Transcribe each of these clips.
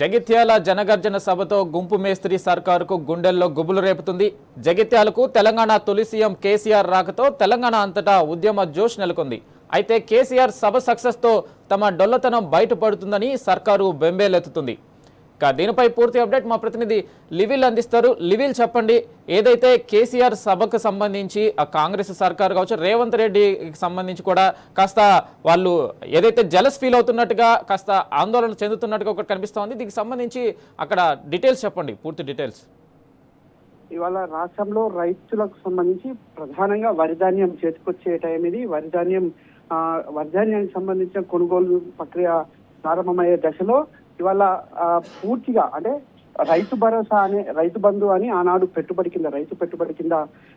జగిత్యాల జనగర్జన సభతో గుంపు మేస్త్రి సర్కారుకు గుండెల్లో గుబులు రేపుతుంది. జగిత్యాలకు తెలంగాణ తొలి సీఎం కేసీఆర్ రాకతో తెలంగాణ అంతటా ఉద్యమ జోష్ నెలకొంది. అయితే కేసీఆర్ సభ సక్సెస్ తో తమ డొల్లతనం బయటపడుతుందని సర్కారు బెంబేలెత్తుతుంది. దీనిపై పూర్తి అప్డేట్ మా ప్రతినిధి లివిల్ అందిస్తారు. లివిల్ చెప్పండి, ఏదైతే కేసీఆర్ సభకు సంబంధించి ఆ కాంగ్రెస్ సర్కారు కావచ్చు, రేవంత్ రెడ్డికి సంబంధించి కూడా కాస్త వాళ్ళు ఏదైతే జలస్ ఫీల్ అవుతున్నట్టుగా కాస్త ఆందోళన చెందుతున్నట్టుగా ఒకటి కనిపిస్తూ ఉంది. దీనికి సంబంధించి అక్కడ డీటెయిల్స్ చెప్పండి, పూర్తి డీటెయిల్స్. ఇవాళ రాష్ట్రంలో రైతులకు సంబంధించి ప్రధానంగా వరిధాన్యం చేతికొచ్చే టైం ఇది. వరిధాన్యానికి సంబంధించిన కొనుగోలు ప్రక్రియ ప్రారంభమయ్యే దశలో ఇవాళ పూర్తిగా అంటే రైతు భరోసా అనే రైతు బంధు అని ఆనాడు రైతు పెట్టుబడి కింద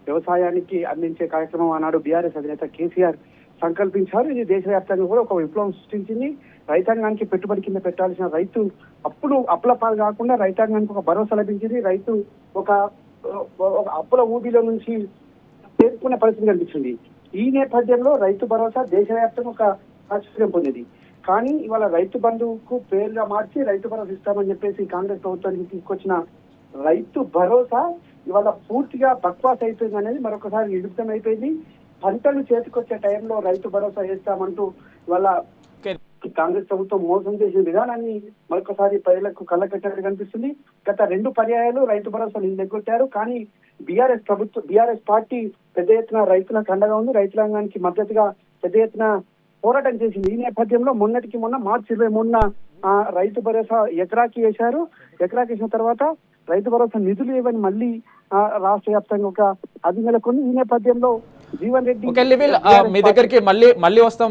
వ్యవసాయానికి అందించే కార్యక్రమం ఆనాడు బీఆర్ఎస్ అధినేత కేసీఆర్ సంకల్పించారు. ఇది దేశవ్యాప్తంగా కూడా ఒక విప్లవం సృష్టించింది. రైతాంగానికి పెట్టుబడి కింద పెట్టాల్సిన రైతు అప్పుల పాలు కాకుండా రైతాంగానికి ఒక భరోసా లభించింది. రైతు ఒక అప్పుల ఊబిలో నుంచి తేరుకునే పరిస్థితి కనిపించింది. ఈ నేపథ్యంలో రైతు భరోసా దేశవ్యాప్తంగా ఒక ప్రాచుర్యం పొందింది. కానీ ఇవాళ రైతు బంధువుకు పేరుగా మార్చి రైతు భరోసా ఇస్తామని చెప్పేసి కాంగ్రెస్ ప్రభుత్వానికి తీసుకొచ్చిన రైతు భరోసా ఇవాళ పూర్తిగా బక్వాస్ అయిపోయింది అనేది మరొకసారి నిరుద్ధం అయిపోయింది. పంటలు చేతికొచ్చే టైంలో రైతు భరోసా వేస్తామంటూ ఇవాళ కాంగ్రెస్ ప్రభుత్వం మోసం చేసిన విధానాన్ని మరొకసారి ప్రజలకు కళ్ళకట్టేట్టు కనిపిస్తుంది. గత 2 పర్యాయాలు రైతు భరోసా ఎగ్గొట్టారు. కానీ బీఆర్ఎస్ పార్టీ పెద్ద ఎత్తున రైతులకు అండగా ఉంది. రైతాంగానికి మద్దతుగా పెద్ద ఎత్తున పోరాటం చేసింది. ఈ నేపథ్యంలో మొన్న మార్చి 23న రైతు భరోసా ఎకరాకి వేశారు. ఎకరాకి వేసిన తర్వాత రైతు భరోసా నిధులు ఇవ్వని మళ్ళీ రాష్ట్ర వ్యాప్తంగా ఒక అది నెలకొంది. ఈ నేపథ్యంలో జీవన్ రెడ్డి మీ దగ్గరికి మళ్ళీ వస్తాం.